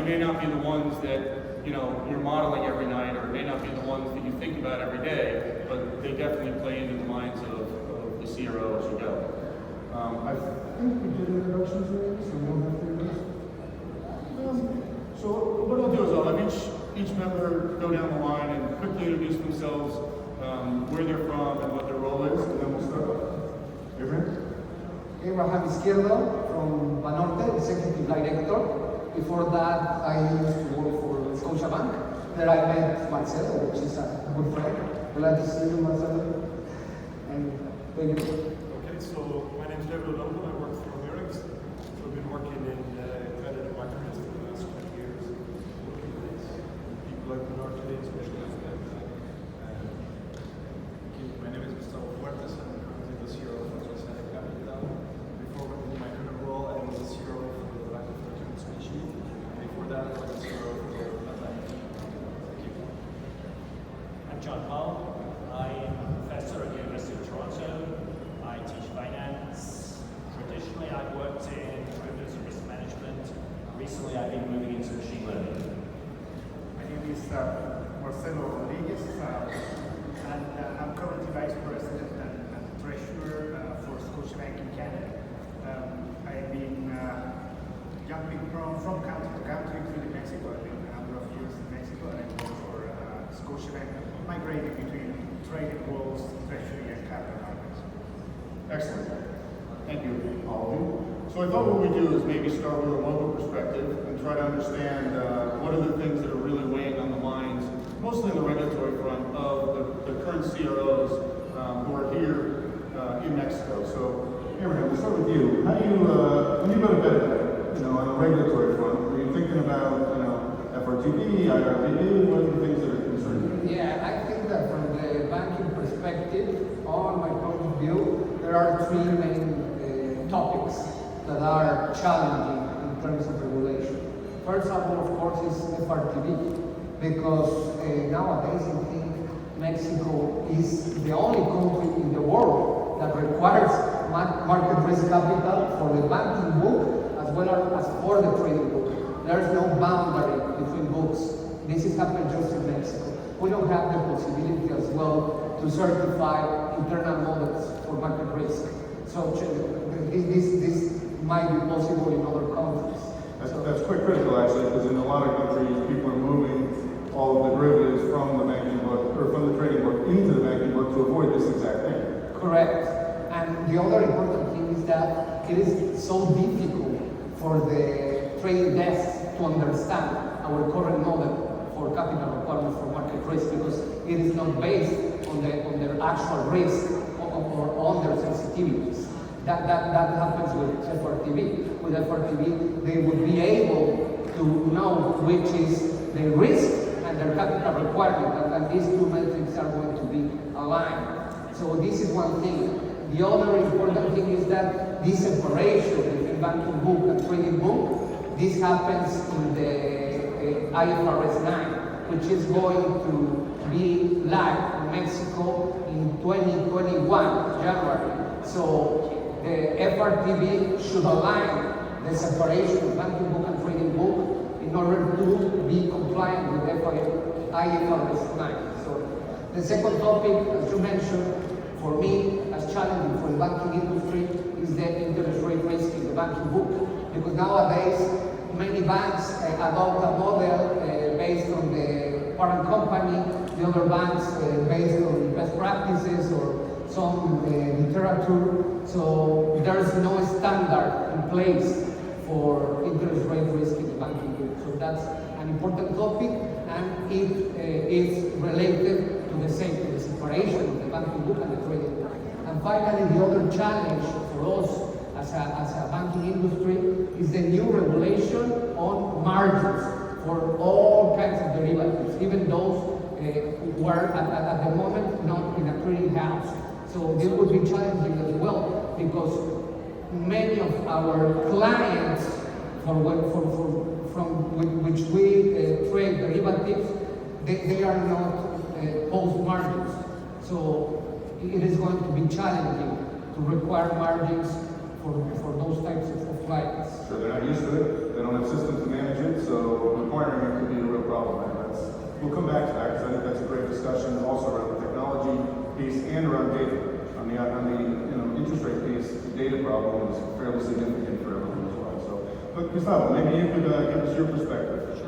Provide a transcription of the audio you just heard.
may not be the ones that you're modeling every night, or it may not be the ones that you think about every day, but they definitely play into the minds of the CRO as you go. I think we did introductions already, so we don't have to do this. So what I'll do is I'll have each member go down the line and quickly introduce themselves, where they're from and what their role is, and then we'll start. Abraham Izquierdo from Banorte, Executive Director. Before that, I used to work for Scotiabank. There I met Marcelo, which is a good friend. Glad to see you, Marcelo. And thank you. Okay, so my name is David O'Donovan. I work for Amerix. So I've been working in credit and market risk for the last 20 years. Working with people like Banorte, especially as that. My name is Gustavo Fuertes. I'm currently the CRO for Sociedad Capital. Before my current role, I was the CRO for the Bank of Northern Species. Before that, I was the CRO for Atlantic. Thank you. I'm John Hall. I am a professor at the University of Toronto. I teach finance. Traditionally, I've worked in derivatives and risk management. Recently, I've been moving into machine learning. My name is Marcelo Rodriguez, and I'm currently Vice President and Treasurer for Scotiabank in Canada. I've been jumping from country to country, including Mexico. I've been a number of years in Mexico, and I work for Scotiabank, migrating between trading roles, treasury, and capital markets. Excellent. Thank you, all of you. So I thought what we do is maybe start with a local perspective and try to understand what are the things that are really weighing on the minds, mostly in the regulatory front, of the current CROs who are here in Mexico. So, Abraham, we'll start with you. How do you, when you go to bed at night, on the regulatory front, are you thinking about, FRTB, IRBB, what are the things that are concerning you? Yeah, I think that from the banking perspective, on my point of view, there are three main topics that are challenging in terms of regulation. First of all, of course, is FRTB, because nowadays I think Mexico is the only country in the world that requires market risk capital for the banking book as well as for the trading book. There is no boundary between books. This is happening just in Mexico. We don't have the possibility as well to certify internal models for market risk. So this might be possible in other countries. That's quite critical, actually, because in a lot of countries, people are moving all of the derivatives from the banking book, or from the trading book into the banking book to avoid this exact thing. Correct. And the other important thing is that it is so difficult for the trading desks to understand our current model for capital requirements for market risk, because it is not based on their actual risk or on their sensitivities. That happens with FRTB. With FRTB, they would be able to know which is the risk and their capital requirement, and these two metrics are going to be aligned. So this is one thing. The other important thing is that this separation between banking book and trading book, this happens in the IFRS 9, which is going to be live in Mexico in 2021, January. So the FRTB should align the separation of banking book and trading book in order to be compliant with IFRS 9. So the second topic, as you mentioned, for me, as challenging for the banking industry, is the interest rate risk in the banking book. Because nowadays, many banks adopt a model based on the parent company, the other banks based on best practices or some literature. So there's no standard in place for interest rate risk in the banking book. So that's an important topic, and it is related to the same, to the separation of the banking book and the trading book. And finally, the other challenge for us as a banking industry is the new regulation on margins for all kinds of derivatives, even those who are at the moment not in a clearing house. So this would be challenging as well, because many of our clients from which we trade derivatives, they are not post margins. So it is going to be challenging to require margins for those types of clients. Sure, they're not used to it, they don't have systems to manage it, so requiring it could be a real problem. And we'll come back to that, because I think that's a great discussion also around the technology piece and around data. On the interest rate piece, the data problem is fairly significant for everyone as well. So, but Gustavo, maybe you could give us your perspective.